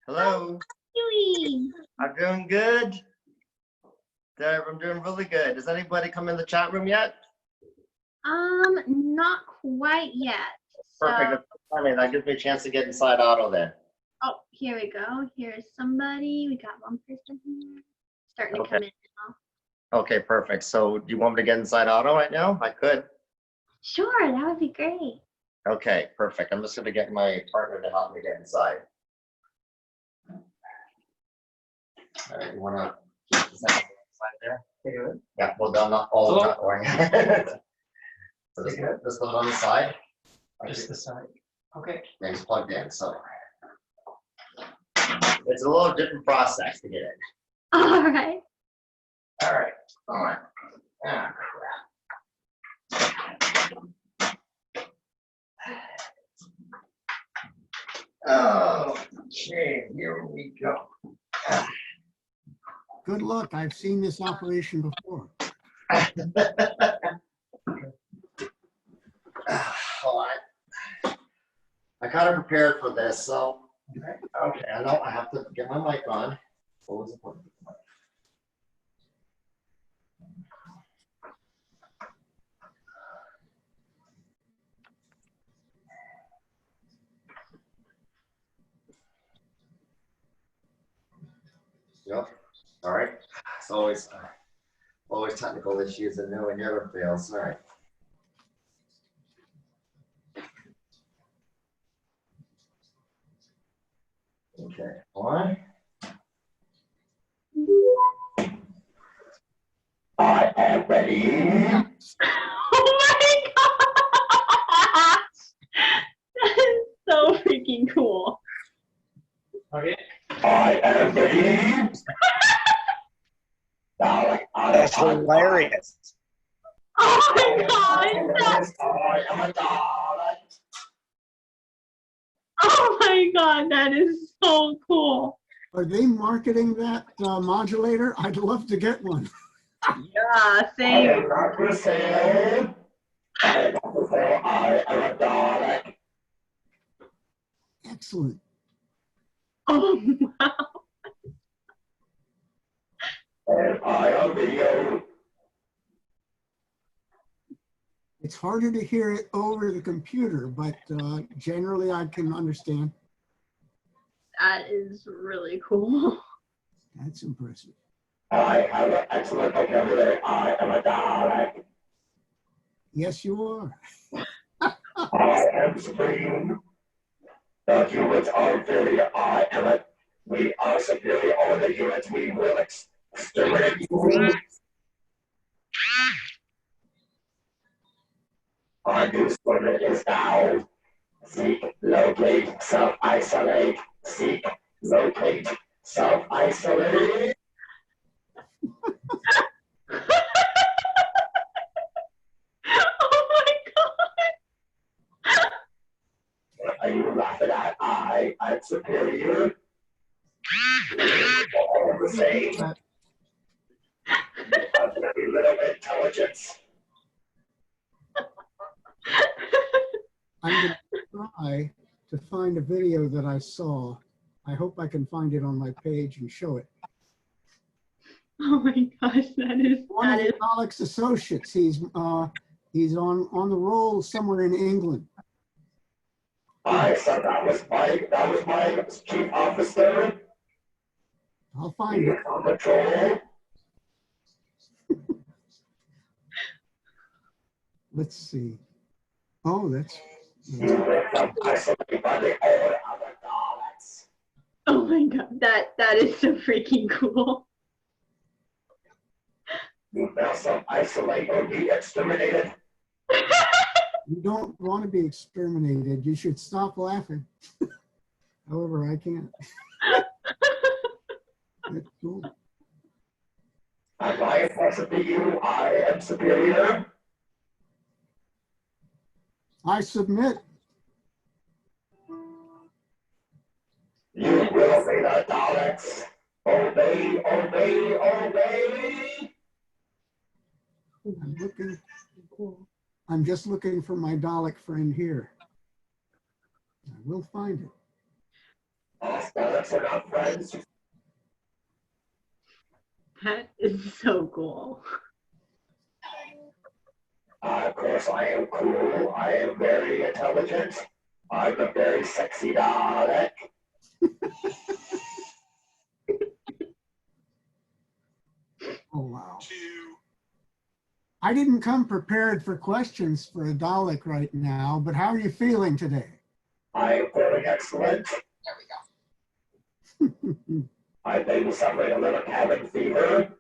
Hello. Doing? I'm doing good. I'm doing really good. Does anybody come in the chat room yet? Not quite yet. Perfect. That's funny. That gives me a chance to get inside Otto then. Oh, here we go. Here's somebody. We got one person here. Starting to come in now. Okay, perfect. So do you want me to get inside Otto right now? I could. Sure, that would be great. Okay, perfect. I'm just going to get my partner to help me get inside. All right, you want to keep the second inside there? Yeah, well done. Not all not going. So just put it on the side. Just the side. Okay. Yeah, it's plugged in, so it's a little different process to get in. All right. All right. All right. Ah, crap. Okay, here we go. Good luck. I've seen this operation before. Hold on. I kind of prepared for this, so okay. I know I have to get my mic on. What was the point? Yep. All right. It's always technical issues and no one never fails. All right. Okay. On. I am ready. Oh my gosh! That is so freaking cool. Okay. I am ready. That's hilarious. Oh my god! I am a Dalek. Oh my god, that is so cool. Are they marketing that modulator? I'd love to get one. Yeah, I same. am not the same. I am not the same. I am a Dalek. Excellent. Oh wow. And I am video. It's harder to hear it over the computer, but generally I can understand. That is really cool. That's impressive. I have an excellent vocabulary. I am a Dalek. Yes, you are. I am supreme. The humans are inferior. I am it. We are superior over the humans. We will exterminate you. Our new slogan is now. Seek, locate, self-isolate. Seek, locate, self-isolate. Oh my god. Are you laughing at? I am superior. All the same. A very little intelligence. I'm going to try to find a video that I saw. I hope I can find it on my page and show it. Oh my gosh, One of the Dalek's associates. He's on the roll somewhere in England. I said that was my chief officer. I'll find it. On patrol. Let's see. Oh, that's. Isolated by the order of the Daleks. Oh my god, that is so freaking cool. You will self-isolate or be exterminated. You don't want to be exterminated. You should stop laughing. However, I can't. That's cool. Am I oppressive to you? I am superior. I submit. You will obey the Daleks. Obey, obey, obey. I'm just looking for my Dalek friend here. I will find it. Us Daleks are not friends. That is so cool. Of course, I am cool. I am very intelligent. I'm a very sexy Dalek. Oh, wow. I didn't come prepared for questions for a Dalek right now, but how are you feeling today? I am feeling excellent. I may be suffering a little cabin fever.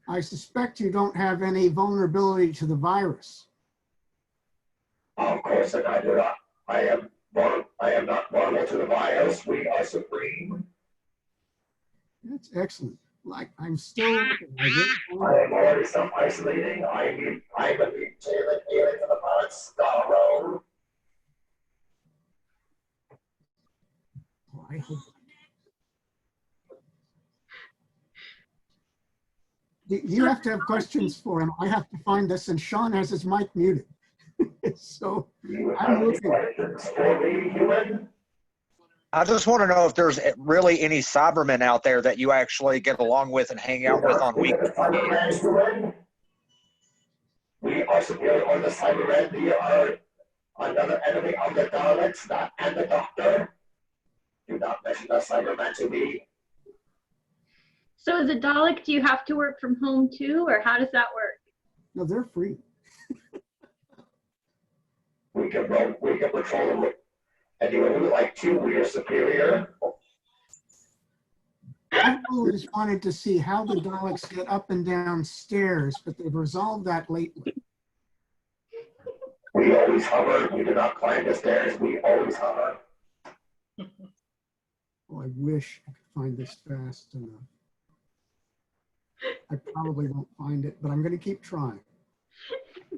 I suspect you don't have any vulnerability to the virus. Of course, and I do not. I am not vulnerable to the virus. We are supreme. That's excellent. Like, I'm still looking. I I am already self-isolating. I'm immune to the virus. Scarrow. I hope. You have to have questions for him. I have to find this, and Sean has his mic muted. So You I'm have any looking. questions for me, human? I just want to know if there's really any Cybermen out there that you actually get along with and hang out with on weekends. We are superior on the Cybermen. We are another enemy of the Daleks, not and the Doctor. Do not mention the Cybermen to me. So as a Dalek, do you have to work from home too, or how does that work? No, they're free. We can patrol them. Anyone who would like to, we are superior. I've always wanted to see how the Daleks get up and down stairs, but they've resolved that lately. We always hover. We do not climb the stairs. We always hover. Oh, I wish I could find this fast enough. I probably won't find it, but I'm going to keep trying.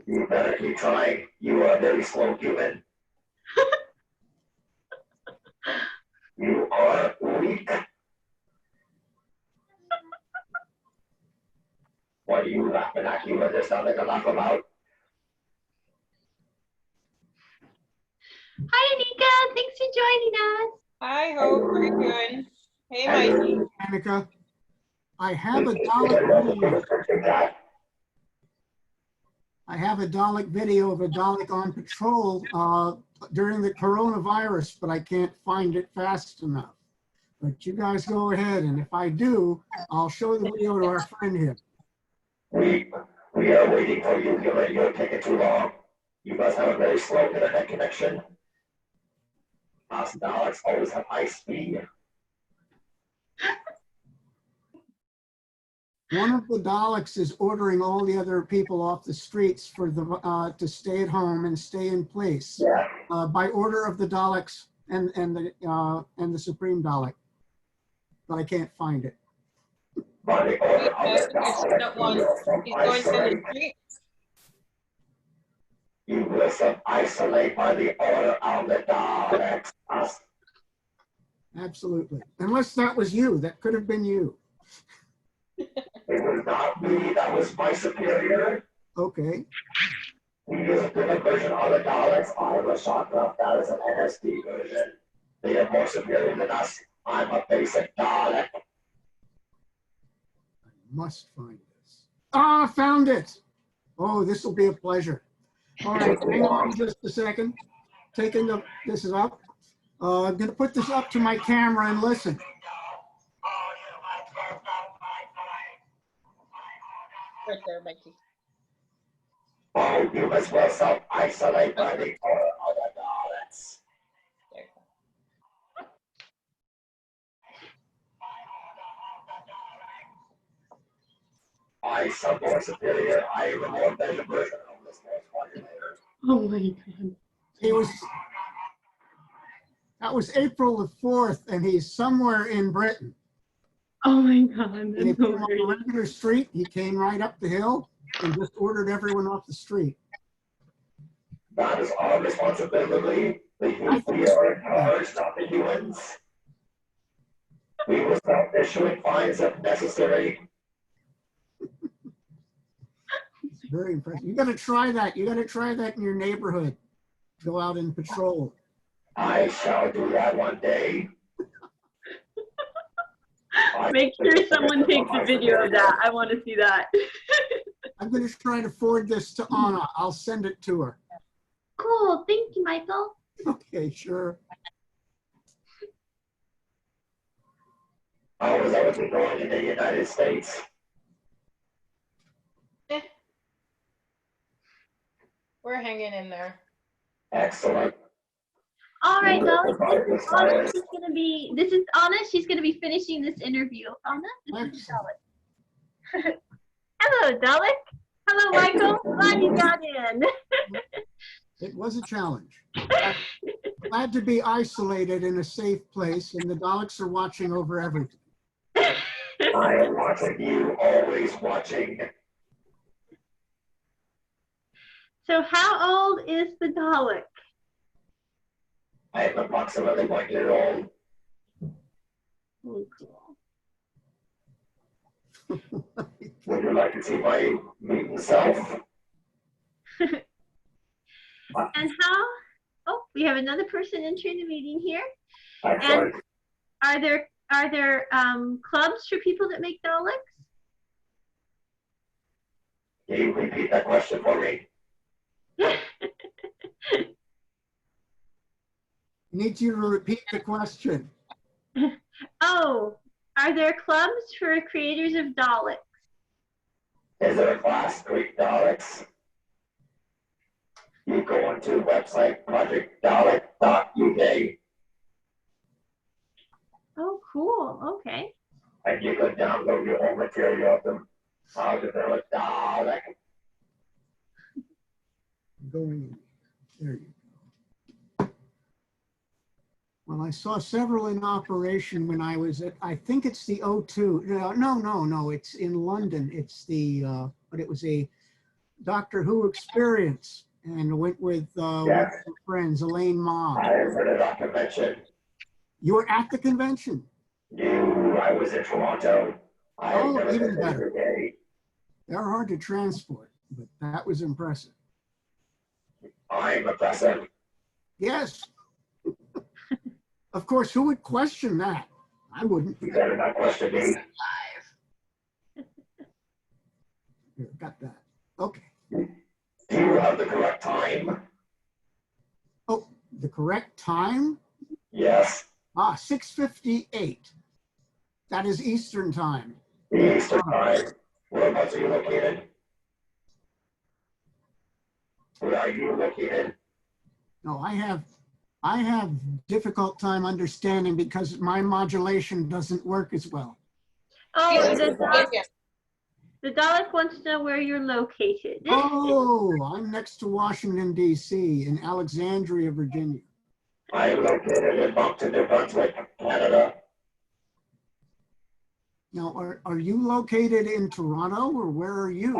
You better keep trying. You are a very slow human. You are weak. What are you laughing at? You are just nothing to laugh about. Hi, Anika. Thanks for joining us. Hi, Hope. How are you doing? Hey, Mikey. Annika, I have a Dalek video. I have a Dalek video of a Dalek on patrol during the coronavirus, but I can't find it fast enough. But you guys go ahead, and if I do, I'll show the video to our friend here. We are waiting for you. You're taking too long. You must have a very slow internet connection. Us Daleks always have high speed. One of the Daleks is ordering all the other people off the streets for the to stay at home and stay in place by order of the Daleks and the Supreme Dalek. But I can't find it. By the order of He's the going Daleks, down the street. you will self-isolate by the order of the Daleks. Us. Absolutely. Unless that was you. That could have been you. It was not me. That was my superior. Okay. We use a different version of the Daleks. I was shocked enough. That is an NSD version. They are more superior than us. I'm a basic Dalek. I must find this. Ah, found it. Oh, this will be a pleasure. All right, hang on just a second. This is up. I'm going to put this up to my camera and listen. Right there, Mikey. Oh, you must well self-isolate by the order of the Daleks. There you go. I am more superior. I am a more better version of this voice modulator. Oh my God. That was April the 4th, and he's somewhere in Britain. Oh my God. And That's he came so on a great. regular street. He came right up the hill and just ordered everyone off the street. That is our responsibility. The humans are in charge, not the humans. We will start issuing fines if necessary. It's very impressive. You got to try that. You got to try that in your neighborhood. go out and patrol. I shall do that one day. Make sure someone takes a video of that. I want to see that. I'm going to try to forward this to Anna. I'll send it to her. Cool. Thank you, Michael. Okay, sure. How is everything going in the United States? We're hanging in there. Excellent. All right, Dalek. This is Anna. She's gonna be. This is Anna. She's gonna be finishing this interview. Anna, this is Dalek. Hello, Dalek. Hello, Michael. Glad you got in. It was a challenge. Glad to be isolated in a safe place, and the Daleks are watching over everything. I am watching you, always watching. So, how old is the Dalek? I am approximately 1 year old. Oh, cool. Would you like to see my mutant self? And how? Oh, we have another person entering the meeting here. Excellent. Are there clubs for people that make Daleks? Can you repeat that question for me? Need you to repeat the question. Oh, are there clubs for creators of Daleks? Is there a class Greek Daleks? You go onto website projectdalek.uk Oh, cool. Okay. and you can download your own material of them. How to build a Dalek. Going in. There you go. Well, I saw several in operation when I was at, I think it's the O2. No, it's in London. It's the, but it was a Doctor Who experience, and went with one of my friends, Elaine Ma. I was at a convention. You were at the convention? I was in Toronto. Oh, even better. Day. They're hard to transport, but that was impressive. I'm impressive. Yes. Of course, who would question that? I wouldn't. You better not question me. Here, got that. Okay. Do you have the correct time? Oh, the correct time? Yes. 6:58. That is Eastern time. Eastern time. Whereabouts are you located? Where are you located? No, I have difficult time understanding because my modulation doesn't work as well. Oh, Yeah. the Dalek wants to know where you're located. Oh, I'm next to Washington, D.C. in Alexandria, Virginia. I am located in Moncton, New Brunswick, Canada. Now, are you located in Toronto, or where are you?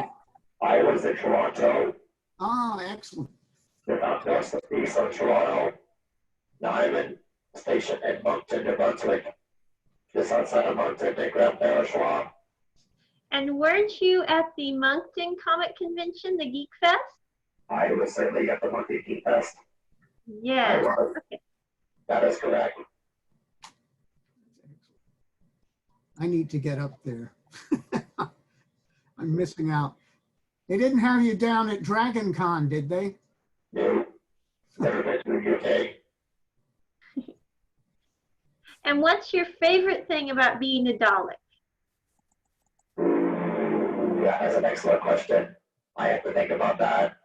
I was in Toronto. Ah, excellent. They're not north of east of Toronto. Now I'm in station in Moncton, New Brunswick. Just outside of Moncton, in Grand Parish. And weren't you at the Moncton Comic Convention, the Geek Fest? I was certainly at the Monkey Geek Fest. Yes. I was. Okay. That is correct. I need to get up there. I'm missing out. They didn't have you down at Dragon Con, did they? No. Never been to the UK. And what's your favorite thing about being a Dalek? Ooh, that is an excellent question. I have to think about that.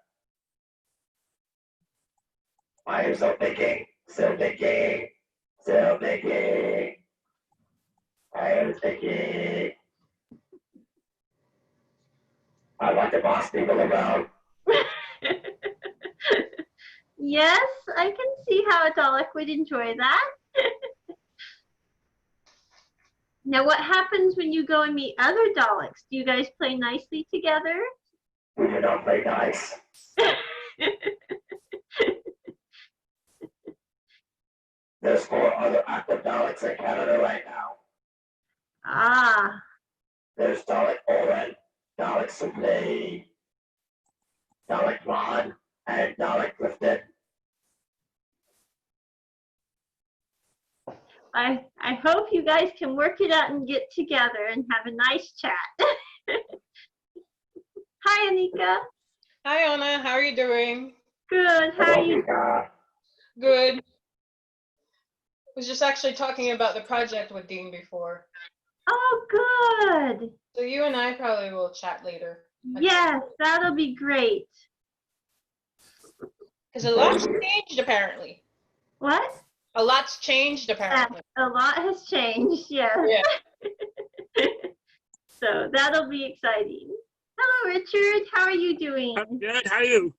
I am still thinking. I am thinking. I like to boss people around. Yes, I can see how a Dalek would enjoy that. Now, what happens when you go and meet other Daleks? Do you guys play nicely together? We do not play nice. There's 4 other active Daleks in Canada right now. Ah, There's Dalek Oren, Dalek Supley, Dalek Ron, and Dalek Clifton. I hope you guys can work it out and get together and have a nice chat. Hi, Anika. Hi, Anna. How are you doing? Good. How are you? Good. Was just actually talking about the project with Dean before. Oh, good. So you and I probably will chat later. Yes, that'll be great. Because a lot's changed apparently. What? A lot's changed apparently. A lot has changed, yes. Yeah. So that'll be exciting. Hello, Richard. How are you doing? I'm good. How are you?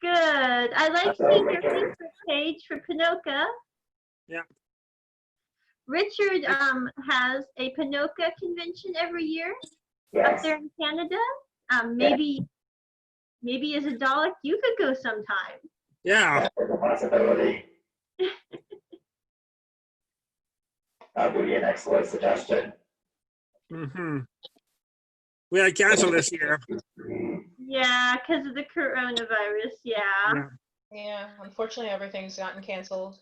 Good. I like seeing your Facebook page for Pinoca. Yeah. Richard has a Pinoca convention every year up Yes. there in Canada. Maybe as a Dalek you could go sometime. Yeah. That's a possibility. That would be an excellent suggestion. Mm-hmm. We had canceled this year. Yeah, because of the coronavirus. Yeah. Yeah. Unfortunately, everything's gotten canceled.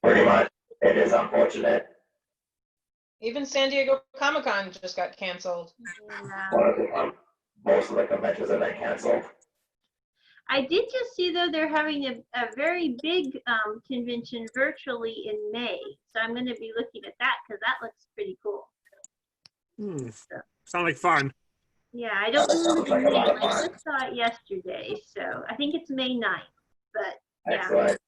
Pretty much. It is unfortunate. Even San Diego Comic-Con just got canceled. Yeah. Most of the conventions have been canceled. I did just see though they're having a very big convention virtually in May, so I'm going to be looking at that because that looks pretty cool. Hmm. Sound like fun. Yeah, I don't remember the name. I just saw it yesterday, so I think it's May 9th. But yeah, Excellent.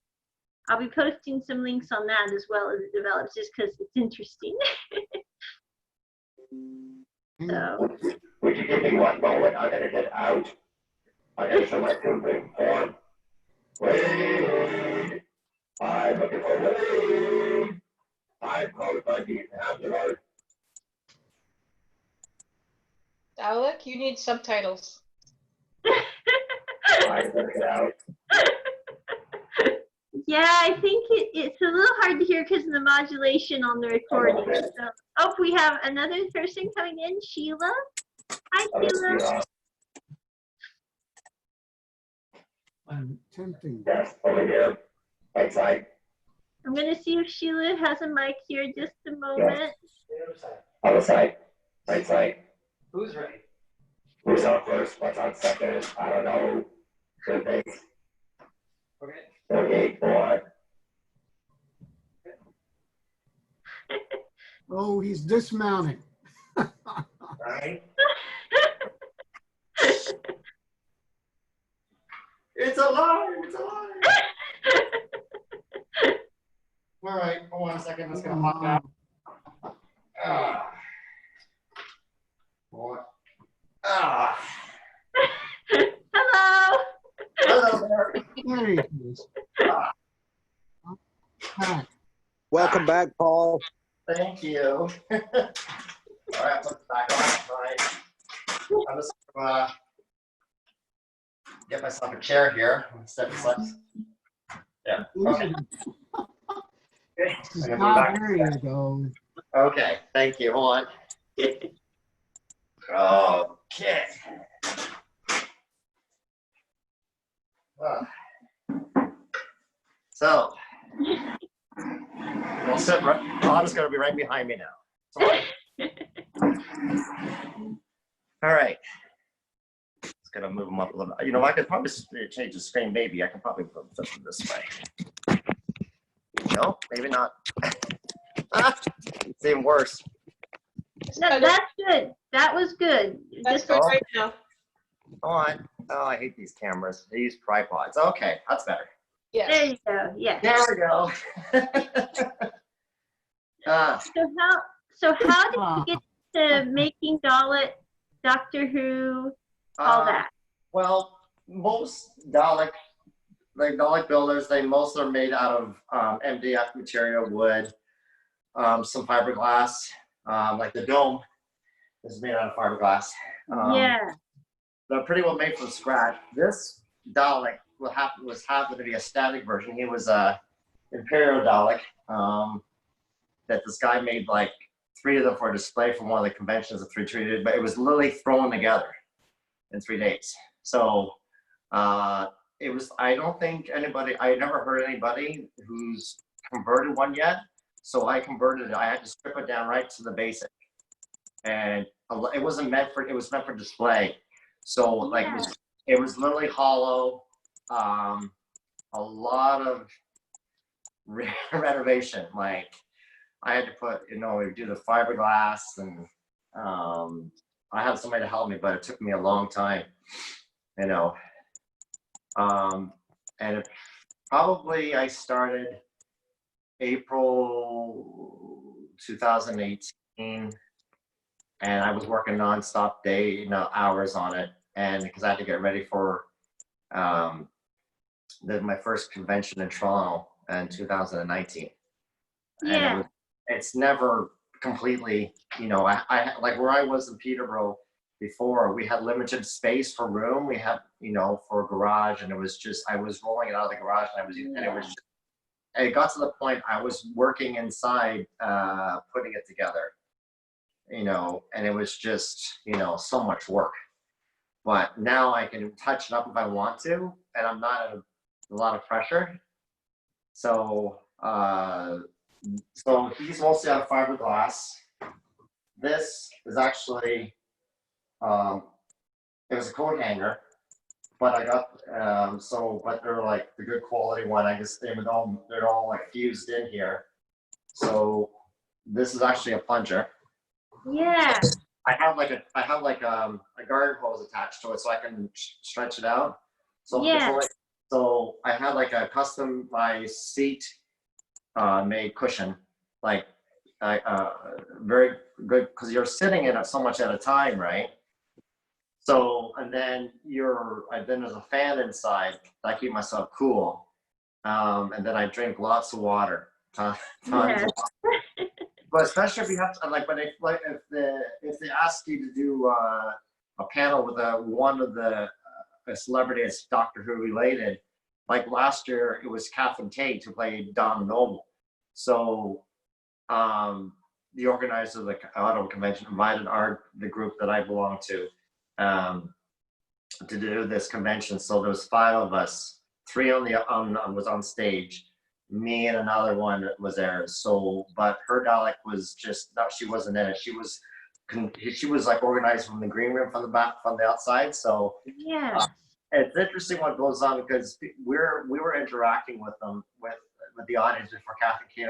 I'll be posting some links on that as well as it develops, just because it's interesting. So Would you give me one moment? I'm gonna get out. I'm gonna show my moving form. Wade! I'm looking for Wade! I'm called by the ambulance. Dalek, you need subtitles. I'm gonna get out. yeah, I think it's a little hard to hear because of the modulation on the recording. So, oh, we have another person coming in, Sheila. Hi, Sheila. I'm tempting. Yes, over here. Right side. I'm going to see if Sheila has a mic here just a moment. Other side. Right side. Who's ready? Who's on first? What's on second? I don't know. Good things. Okay. 38, 4. Oh, he's dismounting. Right? It's alive! It's alive! All right. Hold on a second. Let's get him locked out. Ah. What? Ah. Hello. Hello there. There he is. Hi. Welcome back, Paul. Thank you. All right, put it back on. All right. I'm just gonna get myself a chair here. Step aside. Yeah. Okay. Okay. I'm gonna move back. There you go. Okay. Thank you. Hold on. Okay. So, we'll sit right. Otto's going to be right behind me now. So, all right. Just going to move him up a little bit. You know, I could probably change the screen. Maybe I can probably move them this way. No, maybe not. It's even worse. No, that's good. That was good. That's Just good right now. Hold on. Oh, I hate these cameras. They use tripods. Okay, that's better. there Yes. you go. Yes. There we go. So how did you get to making Dalek, Doctor Who, all that? Well, most Dalek builders, they most are made out of MDF material, wood, some fiberglass, like the dome is made out of fiberglass. Yeah. They're pretty well made from scratch. This Dalek was happened to be a static version. He was a Imperial Dalek that this guy made like 3 of them for display from one of the conventions that 3 treated, but it was literally thrown together in 3 days. So it was, I don't think anybody, I never heard anybody who's converted one yet. So I converted it. I had to strip it down right to the basic, and it wasn't meant for. It was meant for display. So like it was literally hollow. A lot of renovation. Like I had to put, do the fiberglass, and I had somebody to help me, but it took me a long time. And it, probably I started April 2018, and I was working nonstop hours on it, and because I had to get ready for my first convention in Toronto in 2019. And it's never completely, I like where I was in Peterborough before, we had limited space for room. We had, for a garage, and it was just, I was rolling it out of the garage, and it was just, it got to the point I was working inside, putting it together, and it was just, so much work. But now I can touch it up if I want to, and I'm not under a lot of pressure. So, so he's mostly out of fiberglass. This is actually, it was a coat hanger, but I got, but they're like the good quality one. I guess they're all like fused in here. So this is actually a plunger. Yeah. I have like a garden hose attached to it, so I can stretch it out. So so I had like a custom seat made cushion, like very good, because you're sitting in it so much at a time, right? So and then there's a fan inside. I keep myself cool, and then I drink lots of water, tons of water. But especially if you have to, if they ask you to do a panel with one of the a celebrity that's Doctor Who related, like last year it was Catherine Tate who played Don Noble. So the organizer of the Ottawa convention invited the group that I belong to do this convention. So there was 5 of us, 3 was on stage. Me and another one was there. So, but her Dalek was just, no, she wasn't in it. She was like organized from the green room, from the back, from the outside. So it's interesting what goes on, because we were interacting with them, with the audience before Catherine came,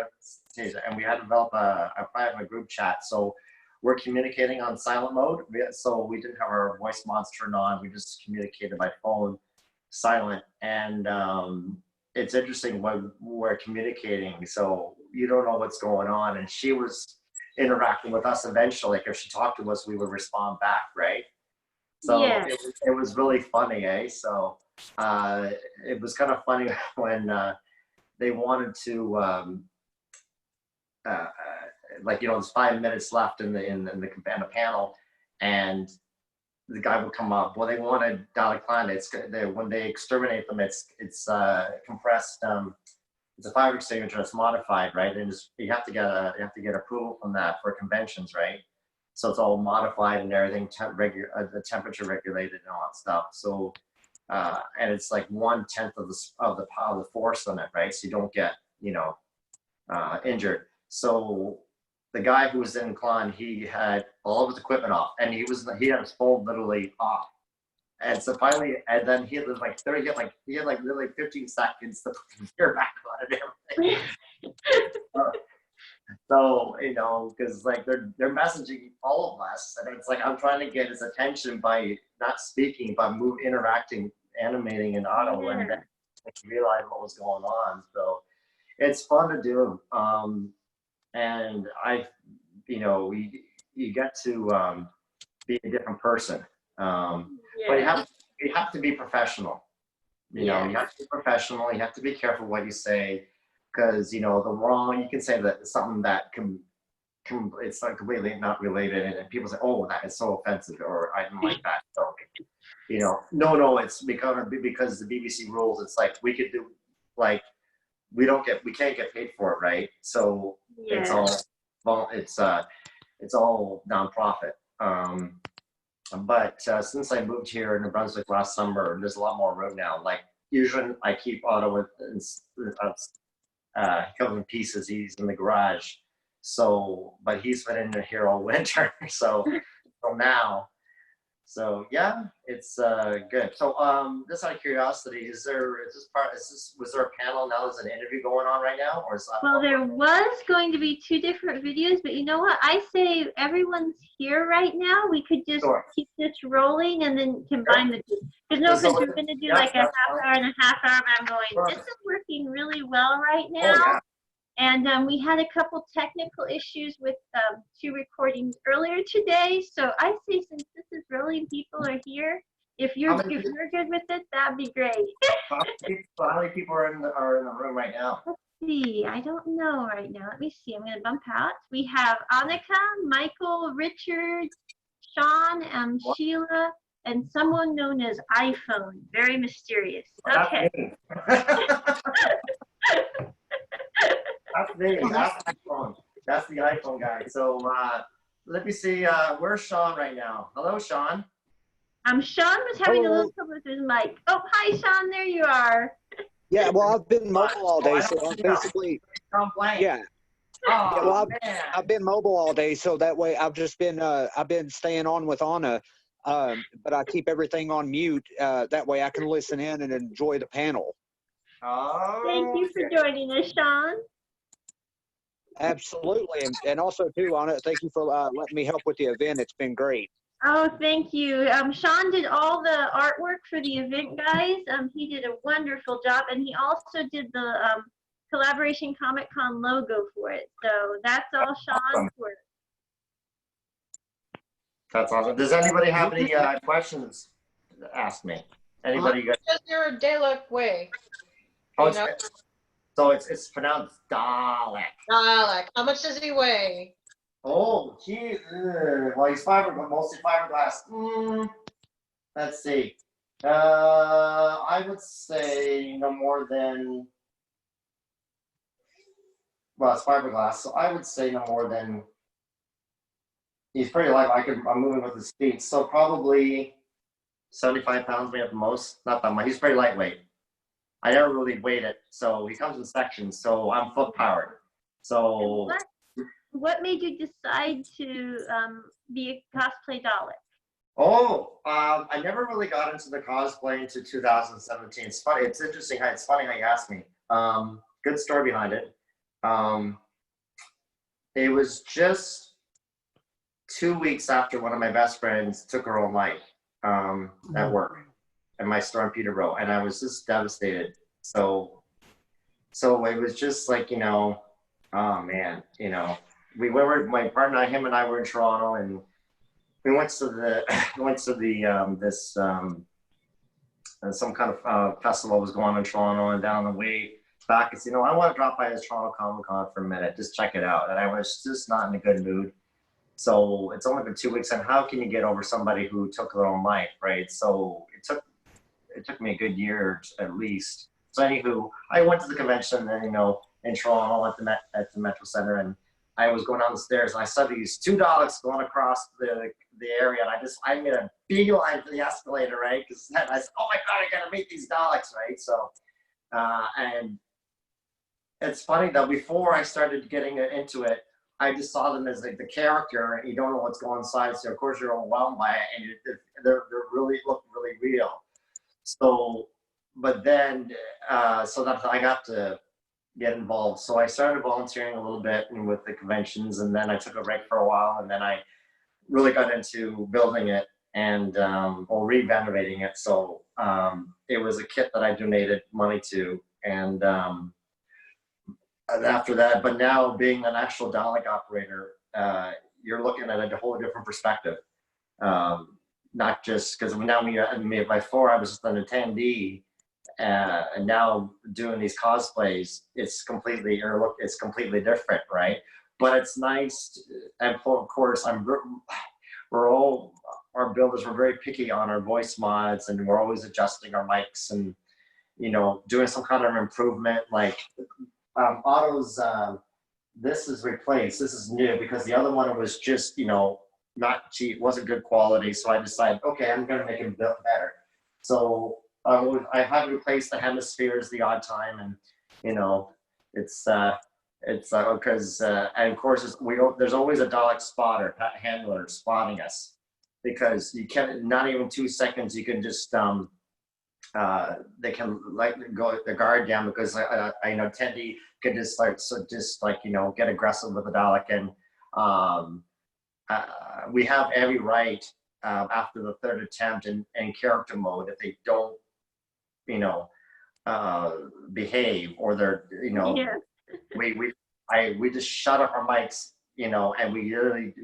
and we had to develop a private group chat. So we're communicating on silent mode. So we didn't have our voice mods turned on. We just communicated by phone, silent, and it's interesting when we're communicating, so you don't know what's going on. And she was interacting with us eventually. Like if she talked to us, we would respond back, right? So it was really funny, eh? So it was kind of funny when they wanted to, there's 5 minutes left in the panel, and the guy would come up. Well, they wanted Dalek Planet. When they exterminate them, it's compressed. It's a fire extinguisher that's modified, right? And you have to get approval from that for conventions, right? So it's all modified and everything, the temperature regulated and all that stuff. So and it's like 1/10 of the power of the force on it, right? So you don't get injured. So the guy who was in Klein, he had all of his equipment off, and he had his phone literally off. And so finally, and then he had like literally 15 seconds to put the computer back on and everything. So because like they're messaging all of us, and it's like I'm trying to get his attention by not speaking, but interacting, animating in Otto, and then realize what was going on. So it's fun to do. And you get to be a different person, but you have to be professional. You have to be professional. You have to be careful what you say, because the wrong, you can say that something that can it's not completely not related, and people say, "Oh, that is so offensive," or "I didn't like that." So, no, it's because the BBC rules. It's like we could do like. We can't get paid for it, right? So it's all nonprofit. But since I moved here in New Brunswick last summer, there's a lot more room now. Like usually I keep Otto comes in pieces. He's in the garage. So, but he's been in here all winter. So, till now. So yeah, it's good. So just out of curiosity, was there a panel now? There's an interview going on right now, or is that? Well, there was going to be 2 different videos, but you know what? I say everyone's here right now. We could just keep this rolling and then combine the 2. Because we're going to do like a half hour and a half hour, but I'm going, this is working really well right now. Oh, yeah. And we had a couple technical issues with 2 recordings earlier today. So I say since this is rolling, people are here. If you're good with it, that'd be great. How many people are in the room right now? Let's see. I don't know right now. Let me see. I'm going to bump out. We have Annika, Michael, Richard, Sean, Sheila, and someone known as iPhone. Very mysterious. Okay. That's me. That's iPhone. That's the iPhone guy. So let me see. Where's Sean right now? Hello, Sean. Sean was having a little trouble with his mic. Oh, hi, Sean. There you are. Yeah, well, I've been mobile all day, so I'm basically, yeah. Oh, Yeah, well, man. I've been mobile all day, so that way I've just been staying on with Anna, but I keep everything on mute. That way I can listen in and enjoy the panel. Oh, thank you for joining us, Sean. Absolutely, and also too, Anna, thank you for letting me help with the event. It's been great. Oh, thank you. Sean did all the artwork for the event, guys. He did a wonderful job, and he also did the Collaboration Comic Con logo for it. So that's all Sean's work. That's awesome. Does anybody have any questions to ask me? Anybody? Just your Dalek way. Oh, so it's pronounced Dalek. Dalek. How much does he weigh? Oh, gee. Well, he's mostly fiberglass. Let's see. I would say no more than. Well, it's fiberglass, so I would say no more than. He's pretty light. I'm moving with his feet, so probably 75 pounds, maybe at the most. Not that much. He's pretty lightweight. I never really weighed it, so he comes in sections. So I'm foot powered. So. What made you decide to be a cosplay Dalek? Oh, I never really got into the cosplay until 2017. It's funny. It's interesting. It's funny how you asked me. Good story behind it. It was just 2 weeks after one of my best friends took her own life at work at my store in Peterborough, and I was just devastated. So it was just like, oh man, my partner, him and I were in Toronto, and we went to this some kind of festival was going on in Toronto, and down the way back, it's, I want to drop by this Toronto Comic Con for a minute, just check it out. And I was just not in a good mood. So it's only been 2 weeks, and how can you get over somebody who took their own life, right? So it took me a good year at least. So anywho, I went to the convention, and in Toronto at the Metro Center, and I was going down the stairs, and I saw these 2 Daleks going across the area, and I made a beeline for the escalator, right? Because I said, oh my God, I gotta meet these Daleks, right? So, and it's funny that before I started getting into it, I just saw them as like the character, and you don't know what's going inside, so of course you're overwhelmed by it, and they're really look really real. So, but then, so that I got to get involved. So I started volunteering a little bit with the conventions, and then I took a break for a while, and then I really got into building it and re-renovating it. So it was a kit that I donated money to, and after that, but now being an actual Dalek operator, you're looking at a whole different perspective. Not just because now before I was just an attendee, and now doing these cosplays, it's completely different, right? But it's nice, and of course, our builders were very picky on our voice mods, and we're always adjusting our mics and doing some kind of improvement. Like Otto's, this is replaced. This is new because the other one was just not cheap, wasn't good quality. So I decided, okay, I'm gonna make it better. So I had to replace the hemispheres the odd time, and It's because and of course there's always a Dalek spotter, handler spotting us, because you can not even 2 seconds you can just they can like go the guard down, because I know Tendy could just get aggressive with the Dalek, and we have every right after the 3rd attempt in character mode, if they don't behave, or they're Yeah. we just shut up our mics, and we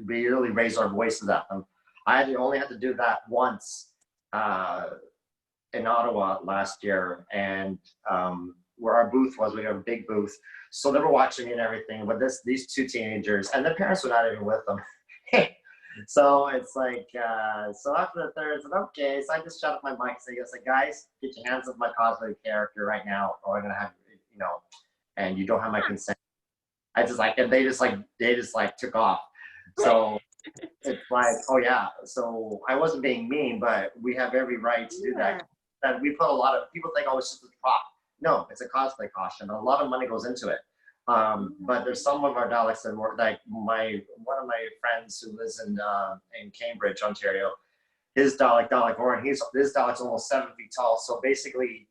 really raise our voices at them. I only had to do that once in Ottawa last year, and where our booth was, we have a big booth, so they were watching me and everything. But these 2 teenagers, and their parents were not even with them. So it's like, so after the 3rd, I said, okay. So I just shut up my mic. So I said, guys, get your hands off my cosplay character right now, or I'm gonna have, and you don't have my consent. I just and they just took off. So it's like, oh yeah. So I wasn't being mean, but we have every right to do that. That we put a lot of people think, oh, it's just a prop. No, it's a cosplay costume, and a lot of money goes into it. But there's some of our Daleks that were like one of my friends who lives in Cambridge, Ontario. His Dalek, Oren, his Dalek's almost 7 feet tall. So basically,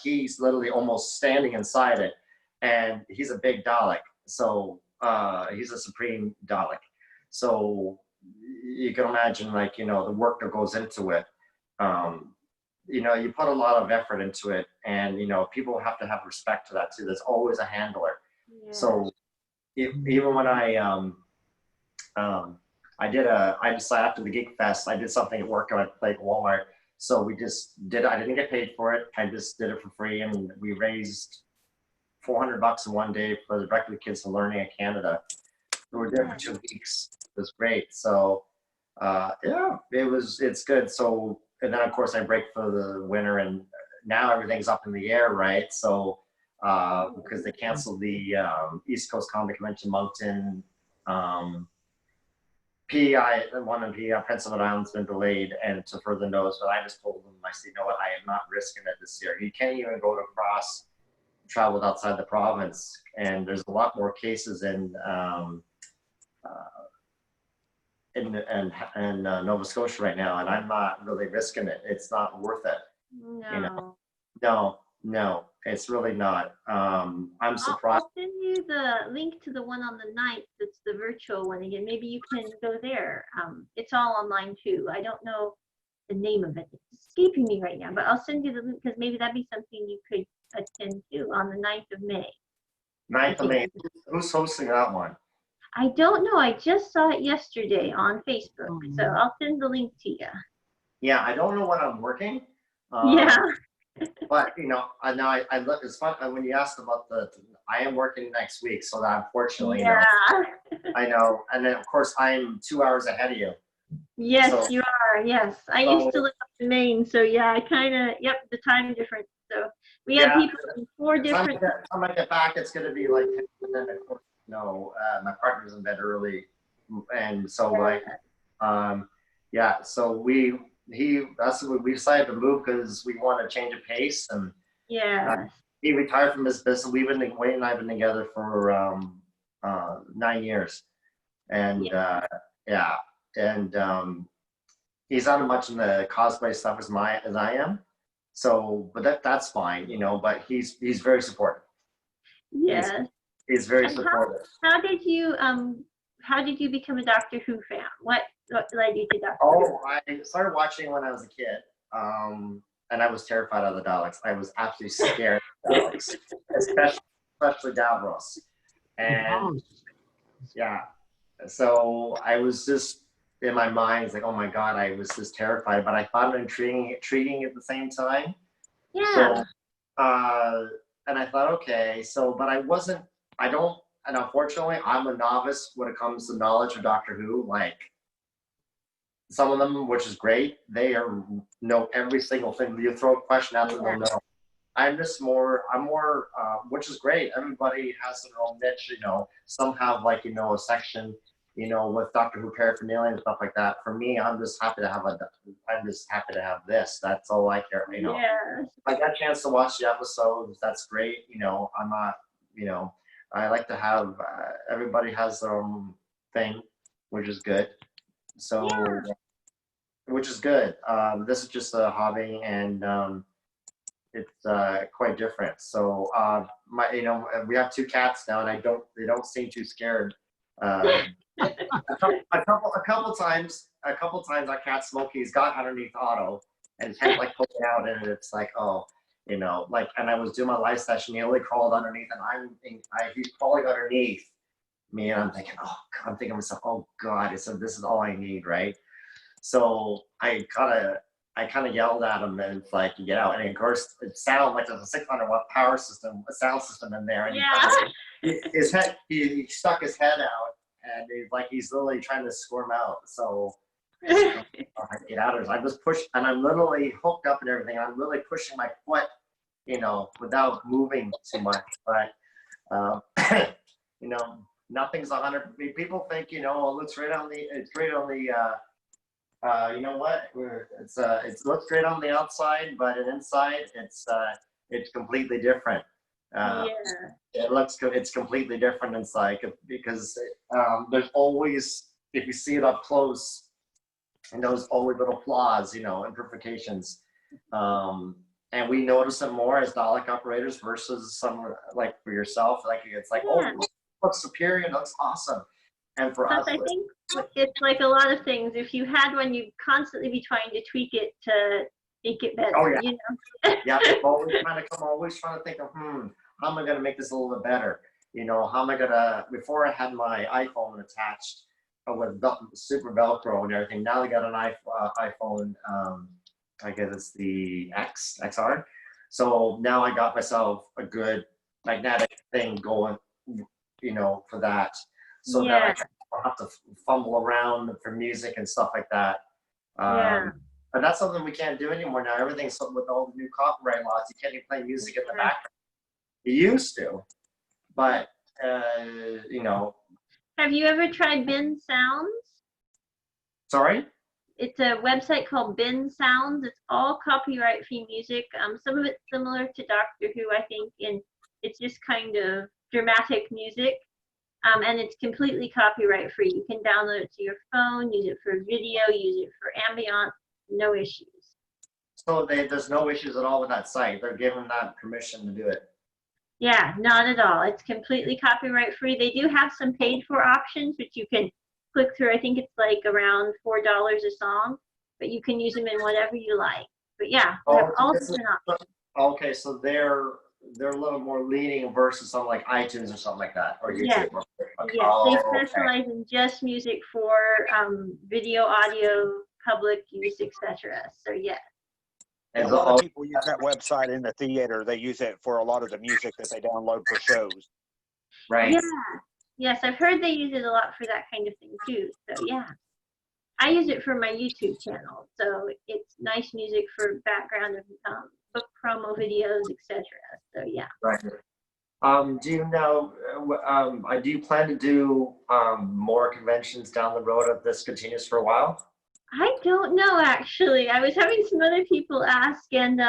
he's literally almost standing inside it, and he's a big Dalek. So he's a Supreme Dalek. So you can imagine, the work that goes into it. You put a lot of effort into it, and people have to have respect to that too. There's always a handler. Yeah. So even when I decided after the Geek Fest, I did something at work. I played at Walmart. So we just did it. I didn't get paid for it. I just did it for free, and we raised $400 in one day for the Directly Kids for Learning in Canada. We were there for 2 weeks. It was great. So yeah, it's good. So, and then of course I break for the winter, and now everything's up in the air, right? So because they canceled the East Coast Comic Convention, Moncton, PEI, one in PEI, Prince Edward Island's been delayed, and to further notice. But I just told them, I said, you know what, I am not risking it this year. You can't even go to travel outside the province, and there's a lot more cases in Nova Scotia right now, and I'm not really risking it. It's not worth it. No. No, it's really not. I'm surprised. I'll send you the link to the one on the 9th. It's the virtual one again. Maybe you can go there. It's all online too. I don't know the name of it. It's escaping me right now, but I'll send you the link, because maybe that'd be something you could attend to on the 9th of May. 9th of May. Who's hosting that one? I don't know. I just saw it yesterday on Facebook, so I'll send the link to you. Yeah, I don't know when I'm working. Yeah. But I look. It's fun when you asked about I am working next week, so that unfortunately, Yeah. I know. And then of course I'm 2 hours ahead of you. Yes, So, you are. Yes, I used to live up in Maine, so yeah, I kind of the time difference. So we have people in 4 different. By the time I get back, it's going to be like, and then of course, my partner's in bed early, and so So we decided to move because we want to change of pace, and he retired from his business. Wayne and I have been together for 9 years, and he's not much in the cosplay stuff as I am. So, but that's fine, But he's very supportive. Yes. He's very supportive. How did you become a Doctor Who fan? What led you to Doctor Who? Oh, I started watching when I was a kid, and I was terrified of the Daleks. I was absolutely scared of the Daleks, especially Davros. And yeah, so I was just in my mind, it's like, oh my God, I was just terrified, but I found it intriguing at the same time. Yeah. So, and I thought, okay, and unfortunately, I'm a novice when it comes to knowledge of Doctor Who. Like, some of them, which is great, know every single thing. You throw a question out them, they'll know. I'm more, which is great. Everybody has their own niche, Some have a section, with Doctor Who paraphernalia and stuff like that. For me, I'm just happy to have this. That's all I care. Yeah. If I got a chance to watch the episodes, that's great. I'm not, I like to have everybody has their own thing, which is good. So, which is good. This is just a hobby, and it's quite different. So, we have 2 cats now, and they don't seem too scared. A couple times, our cat Smokey's got underneath Otto, and his head like poking out, and it's like, oh, and I was doing my live session, he only crawled underneath, and he's crawling underneath me, and I'm thinking, to myself, oh God, so this is all I need, right? So I kind of yelled at him, and it's like, get out. And of course, it sounded like there's a 600-watt sound system in there. And he stuck his head out, and he's literally trying to squirm out. So I get out of it. I just push, and I'm literally hooked up and everything. I'm really pushing my foot, without moving too much. But nothing's 100. People think, it's great on the. You know what? It looks great on the outside, but inside, it's completely different. It's completely different inside because there's always, if you see it up close, there's always little flaws, imperfections. And we notice it more as Dalek operators versus someone like for yourself. Like it's like, oh, it looks superior, it looks awesome. And for us, I think it's like a lot of things. If you had one, you'd constantly be trying to tweak it to make it better. Oh yeah, yeah. Always trying to think of, how am I going to make this a little bit better? How am I going to? Before I had my iPhone attached with super Velcro and everything. Now I got an iPhone. I guess it's the XR. So now I got myself a good magnetic thing going, for that. So that I don't have to fumble around for music and stuff like that. But that's something we can't do anymore now. Everything's with all the new copyright laws. You can't even play music in the background. You used to, but Have you ever tried Bin Sounds? Sorry? It's a website called Bin Sounds. It's all copyright-free music. Some of it's similar to Doctor Who, I think, and it's just kind of dramatic music. And it's completely copyright free. You can download it to your phone, use it for video, use it for ambiance, no issues. So there's no issues at all with that site. They're giving that permission to do it. Yeah, not at all. It's completely copyright free. They do have some paid for options, which you can click through. I think it's like around $4 a song, but you can use them in whatever you like. But yeah, all different options. Okay, so they're a little more leaning versus something like iTunes or something like that, or YouTube. Yes, they specialize in just music for video, audio, public use, etc. So yeah. And a lot of people use that website in the theater. They use it for a lot of the music that they download for shows. Right. Yeah. Yes, I've heard they use it a lot for that kind of thing too. So yeah. I use it for my YouTube channel. So it's nice music for background of book promo videos, etc. So yeah. Right. Do you know? Do you plan to do more conventions down the road if this continues for a while? I don't know actually. I was having some other people ask, and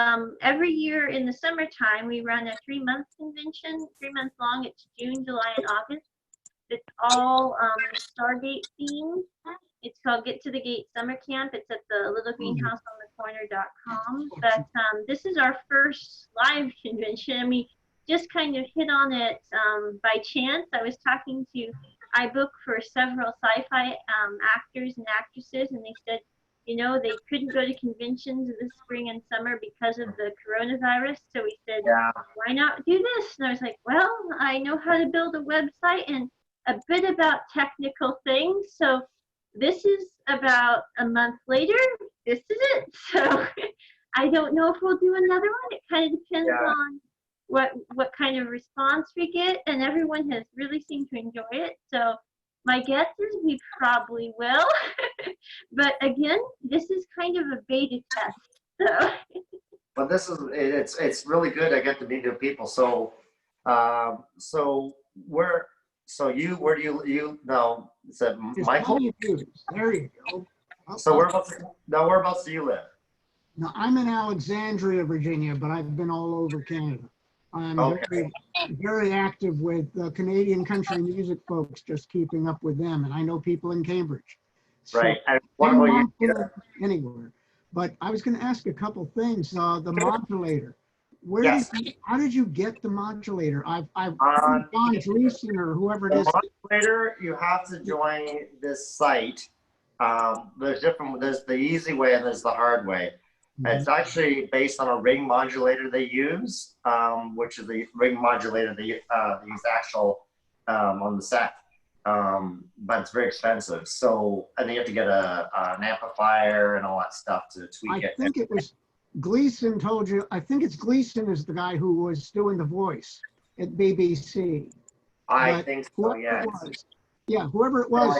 every year in the summertime we run a 3-month convention, 3 months long. It's June, July, and August. It's all Stargate themed. It's called Get to the Gate Summer Camp. It's at the littlegreenhouseonthecorner.com. But this is our first live convention, and we just kind of hit on it by chance. I was talking to iBook for several sci-fi actors and actresses, and they said, they couldn't go to conventions this spring and summer because of the coronavirus. So we said, why not do this? And I was like, well, I know how to build a website and a bit about technical things. So this is about a month later. This is it. So I don't know if we'll do another one. It kind of depends on what kind of response we get, and everyone has really seemed to enjoy it. So my guess is we probably will. But again, this is kind of a beta test. So. But it's really good. I get to meet new people. So where do you know? Is it Michael? There you go. So whereabouts do you live? Now, I'm in Alexandria, Virginia, but I've been all over Canada. I'm Okay. very active with Canadian country music folks, just keeping up with them. And I know people in Cambridge. So Right. And what I'm about you? not anywhere. But I was going to ask a couple things. The modulator. Yes. How did you get the modulator? I've Um, Don Gleason or whoever it The is. modulator, you have to join this site. There's the easy way and there's the hard way. It's actually based on a ring modulator they use, which is the ring modulator they use actual on the set. But it's very expensive. So, and then you have to get an amplifier and all that stuff to tweak it. I think it was Gleason told you. I think it's Gleason is the guy who was doing the voice at BBC. I But think so, whoever yes. it was, yeah, whoever it was,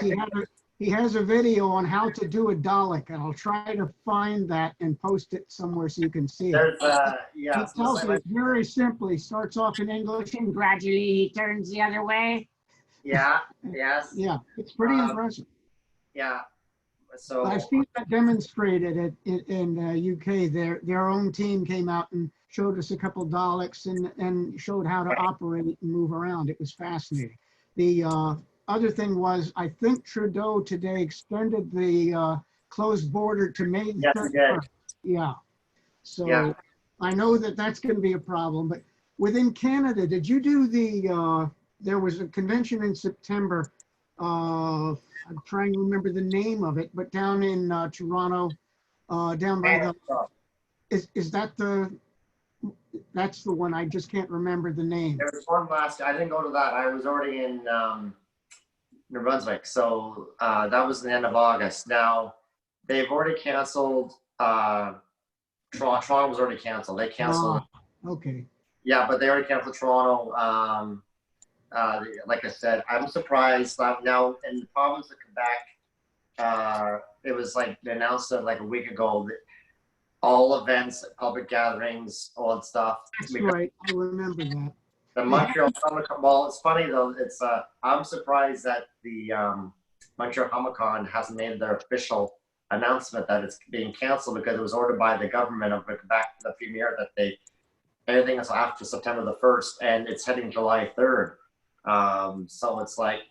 he has a video on how to do a Dalek, and I'll try to find that and post it somewhere so you can see it. There's He so tells you very simply, starts off in English and gradually he turns the other way. yeah, yes, Yeah, it's pretty impressive. yeah. So I've seen that demonstrated in UK. Their own team came out and showed us a couple Daleks and showed how to operate and move around. It was fascinating. The other thing was, I think Trudeau today extended the closed border to May the yes, he did. 31st. Yeah. So Yeah. I know that that's going to be a problem. But within Canada, did you do there was a convention in September. I'm trying to remember the name of it, but down in Toronto, down by the, is that that's the one, I just can't remember the name. There was one last. I didn't go to that. I was already in New Brunswick, so that was the end of August. Now they've already canceled. Toronto was already canceled. They canceled. Okay. Yeah, but they already canceled Toronto. Like I said, I'm surprised now in the province of Quebec. It was like they announced it like a week ago. That all events, public gatherings, all that stuff. That's right. I remember that. The Montreal Comic Con. Well, it's funny though. It's I'm surprised that the Montreal Comic Con hasn't made their official announcement that it's being canceled because it was ordered by the government of Quebec, the premier, that everything is after September the 1st, and it's heading July 3rd. So it's like,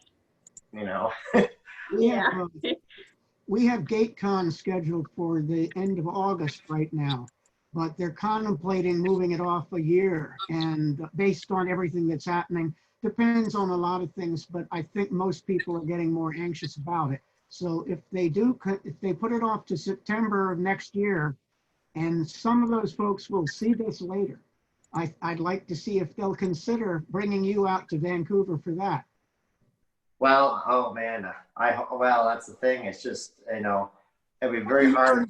you know. Yeah. We have GateCon scheduled for the end of August right now, but they're contemplating moving it off a year. And based on everything that's happening, depends on a lot of things, but I think most people are getting more anxious about it. So if they put it off to September of next year, and some of those folks will see this later, I'd like to see if they'll consider bringing you out to Vancouver for that. Well, oh man, well, that's the thing. It's just, you know, it'd be very hard.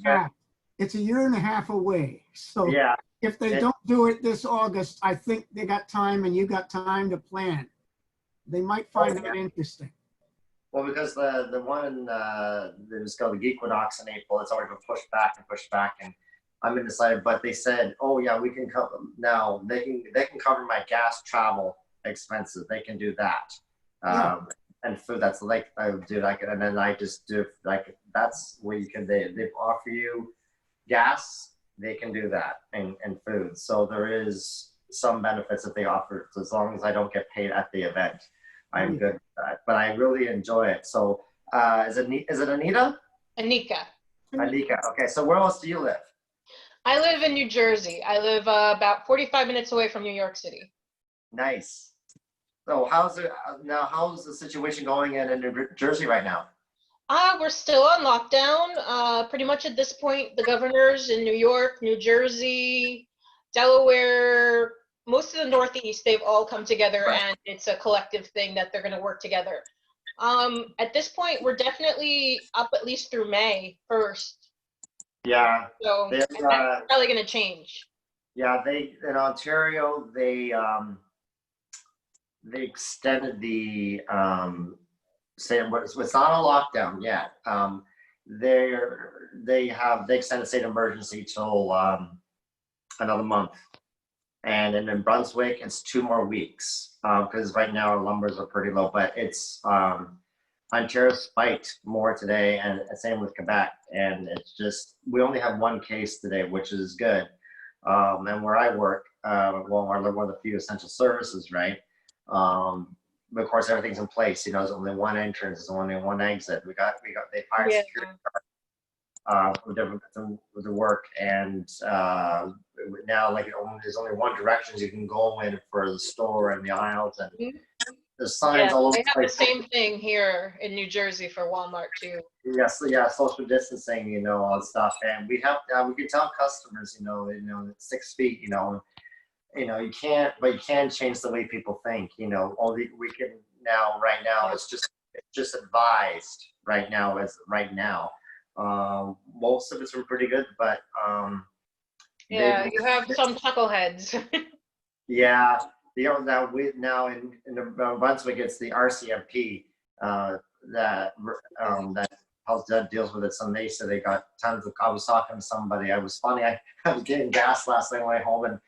It's a year and a half away. So yeah, if they don't do it this August, I think they got time and you got time to plan. They might find it interesting. Well, because the one that was called the Geequinox in April, it's already been pushed back, and I'm undecided. But they said, oh yeah, we can cover now. They can cover my gas travel expenses. They can do that. Yeah. And food, that's like I would do like, and then I just do like that's where you can they offer you gas, they can do that, and food. So there is some benefits that they offer, so as long as I don't get paid at the event, I'm good with that. But I really enjoy it. So is it Anita? Anika. Anika. Okay. So where else do you live? I live in New Jersey. I live about 45 minutes away from New York City. Nice. So how's the situation going in New Jersey right now? We're still on lockdown. Pretty much at this point, the governors in New York, New Jersey, Delaware, most of the Northeast, they've all come together, and it's a collective thing that they're going to work together. At this point, we're definitely up at least through May 1st. Yeah. So that's probably going to change. Yeah, in Ontario, they extended the saying it's not a lockdown yet. They extended state emergency till another month, and in New Brunswick it's 2 more weeks because right now our numbers are pretty low. But it's Ontario spiked more today, and same with Quebec. And it's just we only have 1 case today, which is good. And where I work, Walmart, they're one of the few essential services, right? But of course, everything's in place. You know, there's only one entrance, there's only one exit. They hired Yeah. security with the work, and now there's only one direction you can go in for the store and the aisles, and there's signs Yeah, all over they the have the place. same thing here in New Jersey for Walmart too. Yes, yeah, social distancing, you know, all that stuff, and we can tell customers, you know, 6 feet, you can't, but you can change the way people think, you know. We can right now, it's just advised right now most of it's been pretty good, but Yeah, you have some chuckleheads. yeah, now in Brunswick, it's the RCMP that deals with it. So they said they got tons of. I was talking to somebody. I was getting gas last night on my way home, and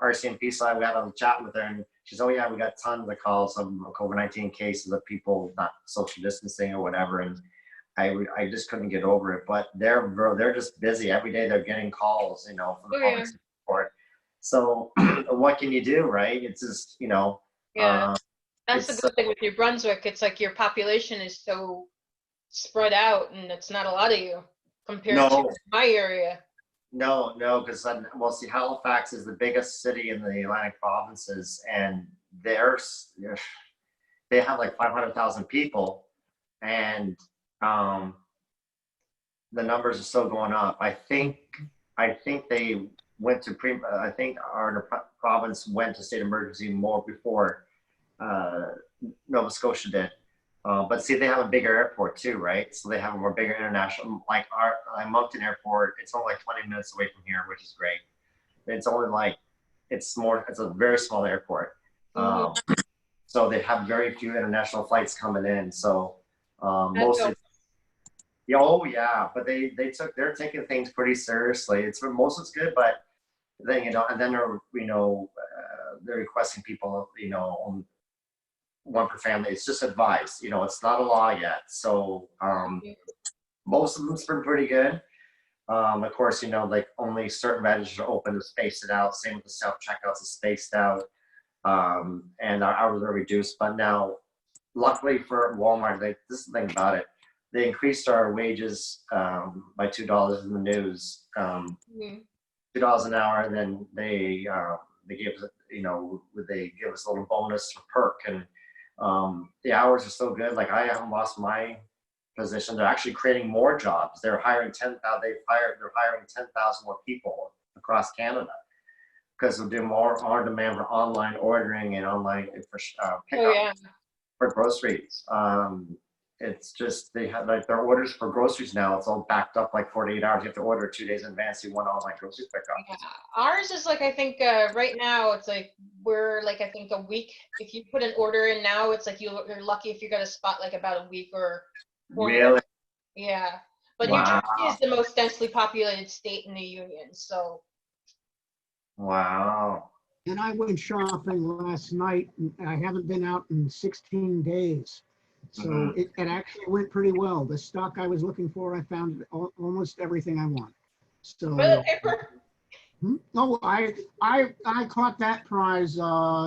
RCMP side, we had a chat with her, and she's, oh yeah, we got tons of calls of COVID-19 cases of people not social distancing or whatever, and I just couldn't get over it. But they're just busy every day. They're getting calls, you know, from the public support. So what can you do, right? It's just, you know. Yeah, that's the good thing with New Brunswick. It's like your population is so spread out, and it's not a lot of you compared to my area. No, because see, Halifax is the biggest city in the Atlantic provinces, and they have like 500,000 people, and the numbers are still going up. I think they went to I think our province went to state emergency more before Nova Scotia did. But see, they have a bigger airport too, right? So they have a more bigger international, like our Moncton Airport. It's only like 20 minutes away from here, which is great. It's only it's a very small airport. So they have very few international flights coming in. So mostly, but they're taking things pretty seriously. It's good, but then, you know, and then they're requesting people, you know, one per family. It's just advice, you know, it's not a law yet. So most of them's been pretty good. Of course, you know, like only certain registers are open to space it out. Same with the self checkouts is spaced out, and our hours are reduced. But now, luckily for Walmart, this is the thing about it. They increased our wages by $2 in the news, $2 an hour, and then they gave us, you know, they give us a little bonus for perk, and the hours are still good. Like I haven't lost my position. They're actually creating more jobs. They're hiring 10,000. They're hiring 10,000 more people across Canada because they'll do more demand for online ordering and online pickup for groceries. It's just they have like their orders for groceries now. It's all backed up like 48 hours. You have to order 2 days in advance. You want online groceries pickup. Yeah. Ours is like, I think right now it's like we're like, I think a week. If you put an order in now, it's like you're lucky if you got a spot like about a week or more. Really? Yeah. But New Jersey is the most densely populated state in the union, so. Wow. And I went shopping last night, and I haven't been out in 16 days. So it actually went pretty well. The stock I was looking for, I found almost everything I want. So, Toilet paper? No, I caught that prize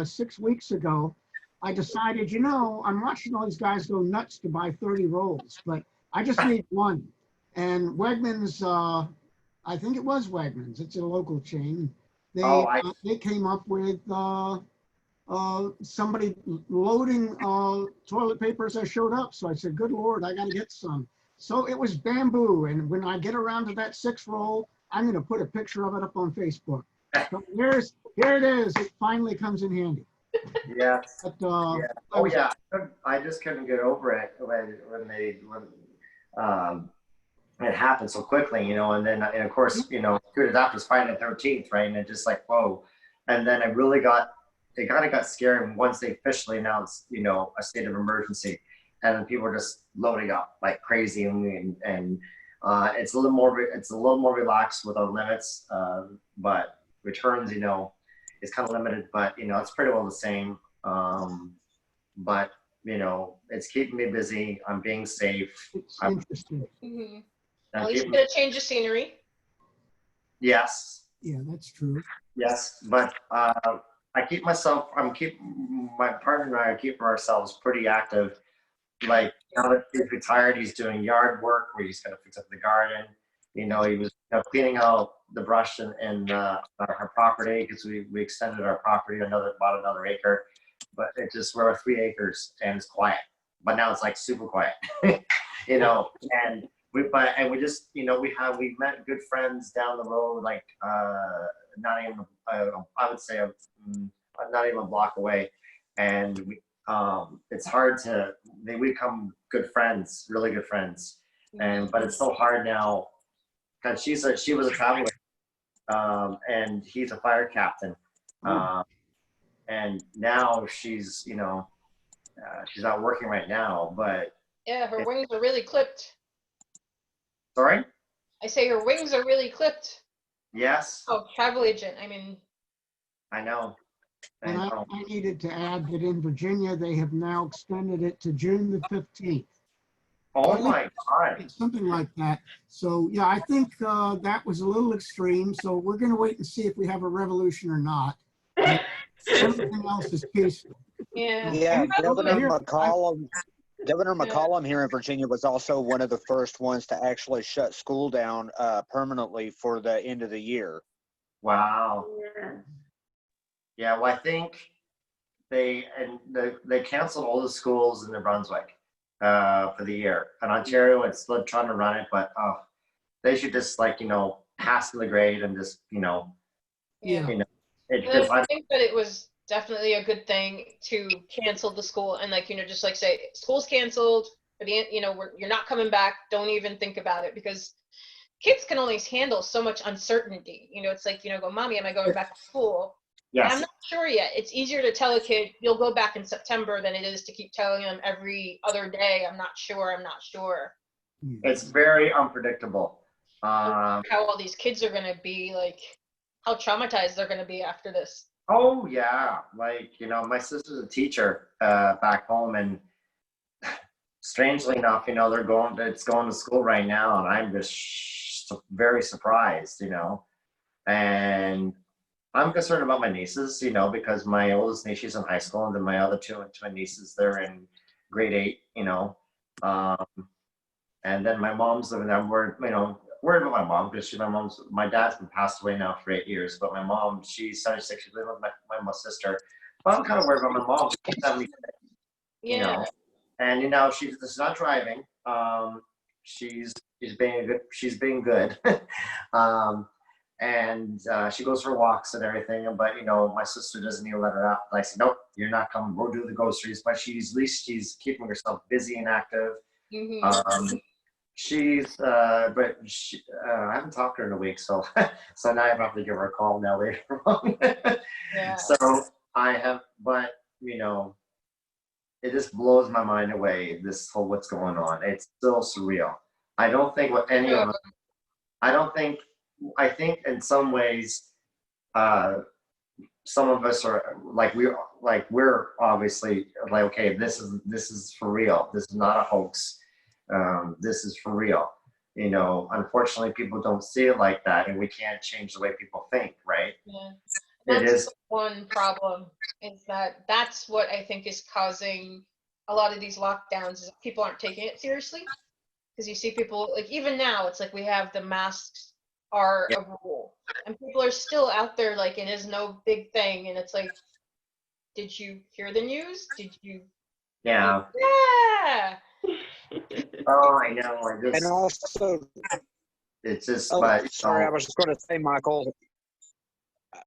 6 weeks ago. I decided, you know, I'm watching all these guys go nuts to buy 30 rolls, but I just need one. And Wegmans, I think it was Wegmans. It's a local chain. They came up with somebody loading toilet paper as I showed up. So I said, good Lord, I got to get some. So it was bamboo. And when I get around to that 6 roll, I'm going to put a picture of it up on Facebook. So here it is. It finally comes in handy. Yes. But, I just couldn't get over it when it happened so quickly, you know, and of course, you know, good after was Friday the 13th, right? And it just like, whoa. And then it kind of got scary once they officially announced, you know, a state of emergency, and then people were just loading up like crazy, and it's a little more relaxed with our limits, but returns, you know, is kind of limited, but you know, it's pretty well the same. But you know, it's keeping me busy. I'm being safe. It's interesting. At least get a change of scenery. Yes. Yeah, that's true. Yes, but I keep myself. My partner and I keep ourselves pretty active. Like now that he's retired, he's doing yard work where he's gonna fix up the garden. You know, he was cleaning out the brush in our property because we extended our property bought another acre, but it just we're 3 acres and it's quiet. But now it's like super quiet, you know. And we just we met good friends down the road, like not even I would say not even a block away, and it's hard to they become good friends, really good friends, and but it's so hard now because she was a traveler, and he's a fire captain, and now she's she's not working right now, but Yeah, her wings are really clipped. sorry. I say her wings are really clipped. Yes, Oh, travel agent. I mean, I know. And I needed to add that in Virginia, they have now extended it to June the 15th. Oh my God. Something like that. So yeah, I think that was a little extreme. So we're going to wait and see if we have a revolution or not. Everything else is peaceful. yeah. Yeah, Governor Here, McCollum here in Virginia was also one of the first ones to actually shut school down permanently for the end of the year. Wow. Yeah, well, I think they canceled all the schools in New Brunswick for the year. In Ontario, it's still trying to run it, but they should just pass the grade and just Yeah. because I think that it was definitely a good thing to cancel the school and just say school's canceled for the you're not coming back. Don't even think about it, because kids can only handle so much uncertainty. It's like go, mommy, am I going back to school? yes. And I'm not sure yet. It's easier to tell a kid you'll go back in September than it is to keep telling them every other day, I'm not sure. It's very unpredictable. How all these kids are going to be, like how traumatized they're going to be after this. Oh yeah, my sister's a teacher back home, and strangely enough, it's going to school right now, and I'm just very surprised, and I'm concerned about my nieces, because my oldest niece, she's in high school, and then my other two twin nieces, they're in grade 8, and then my mom's living there. I'm worried about my mom because my dad's been passed away now for 8 years, but my mom, she's 76, she's living with my sister. But I'm kind of worried about my mom. She's 76, Yeah. And she's not driving. She's being good. And she goes for walks and everything. But my sister doesn't even let her out. I said, nope, you're not coming. We'll do the groceries. But at least she's keeping herself busy and active. Mm-hmm. I haven't talked to her in a week, so so now I have to give her a call now later on. Yeah. So I have, but it just blows my mind away. This whole what's going on. It's still surreal. I don't think what any of us. I think in some ways, some of us are we're obviously okay. This is for real. This is not a hoax. This is for real. Unfortunately, people don't see it like that, and we can't change the way people think, right? Yeah. It is one problem, is that's what I think is causing a lot of these lockdowns, is that people aren't taking it seriously. Because you see people, even now, it's like we have the masks are a rule, and people are still out there it is no big thing, and it's like, did you hear the news? Did you? Yeah. Yeah. Oh, I know. And also, it's just. Sorry, I was just going to say, Michael.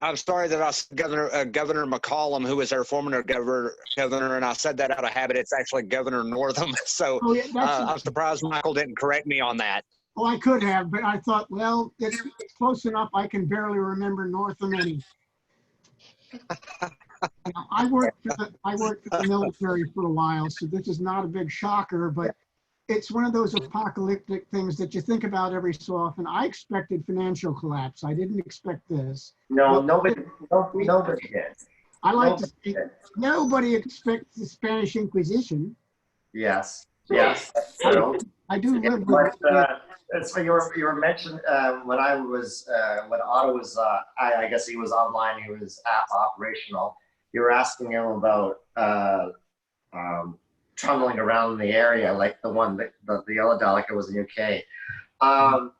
I'm sorry that I said Governor McCollum, who was our former governor, and I said that out of habit. It's actually Governor Northam. So I'm surprised Michael didn't correct me on that. Well, I could have, but I thought, well, it's close enough. I can barely remember Northam anyway. I worked for the military for a while, so this is not a big shocker, but it's one of those apocalyptic things that you think about every so often. I expected financial collapse. I didn't expect this. No, nobody did. I like to say nobody expects the Spanish Inquisition. Yes, true. I do live with It's funny you were mentioned when I was when Otto was I guess he was online, he was operational. You were asking him about tunneling around the area, like the one that the yellow Dalek was in UK. I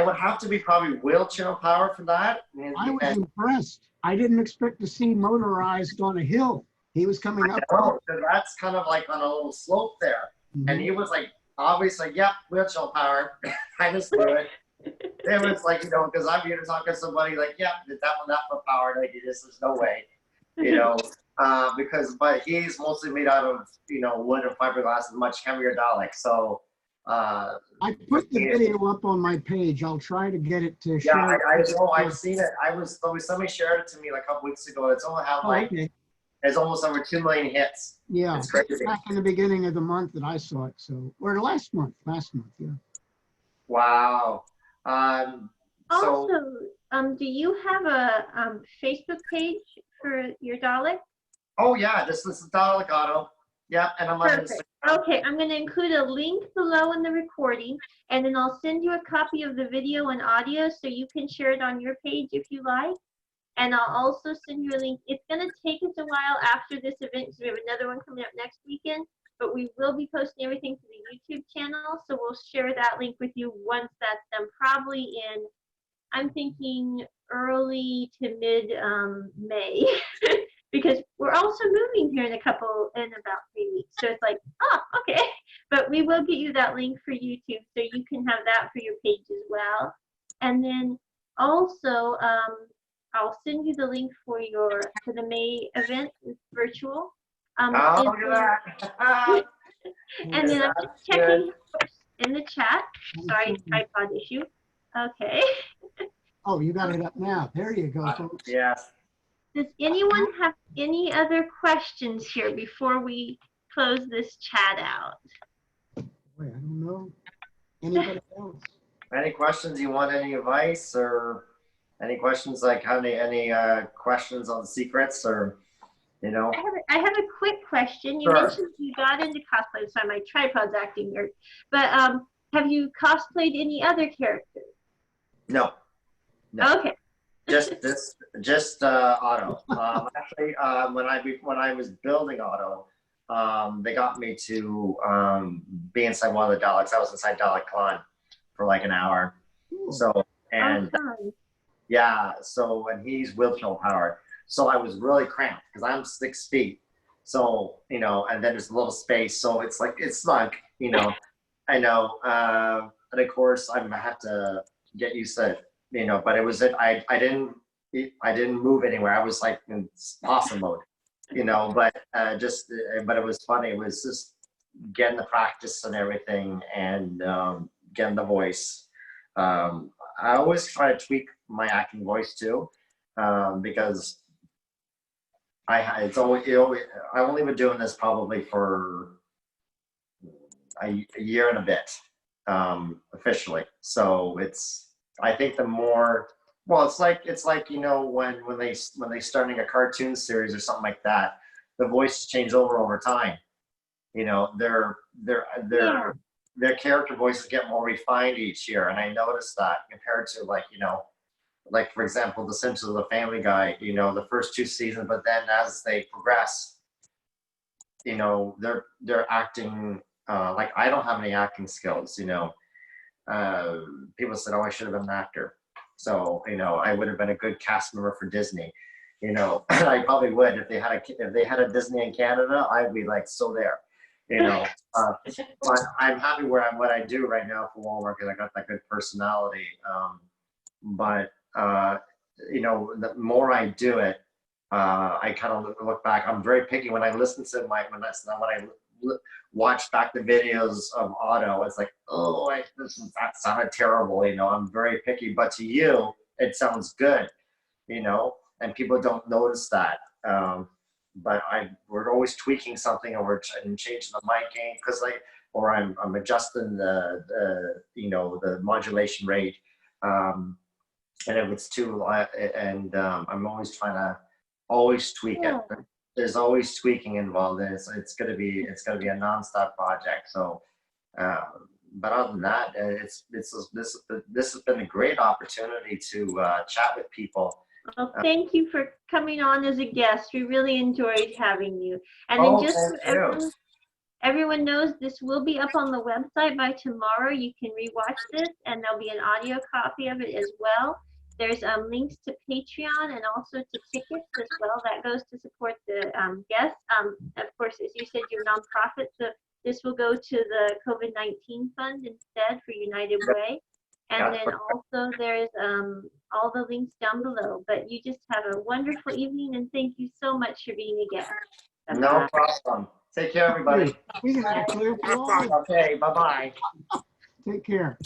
would have to be probably wheelchair powered for that. I was impressed. I didn't expect to see motorized on a hill. He was coming up. Oh, that's kind of like on a little slope there. And he was like, obviously, yeah, wheelchair powered. I just do it. It was like, you know, because I'm here to talk to somebody like, yeah, that one not for power. Like, there's no way, you know, but he's mostly made out of, you know, wood and fiberglass, and much heavier Dalek. So, I put the video up on my page. I'll try to get it to yeah, share. I know, I've seen it. Somebody shared it to me like a couple weeks ago. It's only have like, Okay. There's almost over 2 million hits. Yeah, It's crazy. back in the beginning of the month that I saw it. So, or last month, yeah. Wow. Also, do you have a Facebook page for your Dalek? Oh yeah, this is Dalek Otto. Yeah, and I'm on Perfect. Instagram. Okay, I'm going to include a link below in the recording, and then I'll send you a copy of the video and audio so you can share it on your page if you like. And I'll also send you a link. It's going to take us a while after this event because we have another one coming up next weekend, but we will be posting everything to the YouTube channel, so we'll share that link with you once that's done, probably in, I'm thinking early to mid May, because we're also moving here in about 3 weeks. So it's like, oh, okay. But we will get you that link for YouTube so you can have that for your page as well. And then also, I'll send you the link for the May event. It's virtual. Look at that. And then I'm just checking in the chat. Sorry, tripod issue. Okay. Oh, you got it up now. There you go, folks. Yes. Does anyone have any other questions here before we close this chat out? Boy, I don't know. Anybody else? Any questions? You want any advice or any questions? Like any questions on the secrets or, you know? I have a quick question. You Sure. mentioned you got into cosplay. Sorry, my tripod's acting weird. But have you cosplayed any other characters? No. No. Okay. Just Otto. Actually, when I was building Otto, they got me to be inside one of the Daleks. I was inside Dalek Con for like an hour. Ooh. So and Awesome. yeah, so and he's wheelchair powered. So I was really cramped because I'm 6 feet. So you know, and then there's a little space. So it's like you know, I know. And of course, I'm gonna have to get used to it. You know, but it was I didn't move anywhere. I was like in possum mode, you know. But but it was funny. It was just getting the practice and everything, and getting the voice. I always try to tweak my acting voice too, because I've only been doing this probably for a year and a bit, officially. So I think the more, well, it's like you know when they starting a cartoon series or something like that, the voices change over time. You know, their character voices get more refined each year, and I noticed that compared to like you know, like for example, The Simpsons or The Family Guy. You know, the first 2 seasons, but then as they progress, you know, they're acting like I don't have any acting skills. You know. People said, "Oh, I should have been an actor." So you know, I would have been a good cast member for Disney. You know, I probably would if they had a Disney in Canada. I'd be like so there. You know, but I'm happy what I do right now for Walmart because I got that good personality. But you know, the more I do it, I kind of look back. I'm very picky when I listen to when I watch back the videos of Otto. It's like, oh, that sounded terrible. You know, I'm very picky, but to you, it sounds good. You know, and people don't notice that. But we're always tweaking something, or we're changing the mic gain because or I'm adjusting the you know the modulation rate. And if it's too, I'm always trying to tweak it. There's always tweaking involved, and it's gonna be a nonstop project. So but other than that, this has been a great opportunity to chat with people. Well, thank you for coming on as a guest. We really enjoyed having you. And then just so everyone knows, this will be up on the website by tomorrow. You can rewatch this, and there'll be an audio copy of it as well. There's links to Patreon and also to tickets as well. That goes to support the guests. Of course, as you said, your nonprofit. So this will go to the COVID-19 fund instead for United Way. And then also there's all the links down below. But you just have a wonderful evening, and thank you so much for being a guest. Bye-bye. No problem. Take care, everybody. We have a clear floor. Okay, bye-bye. Take care.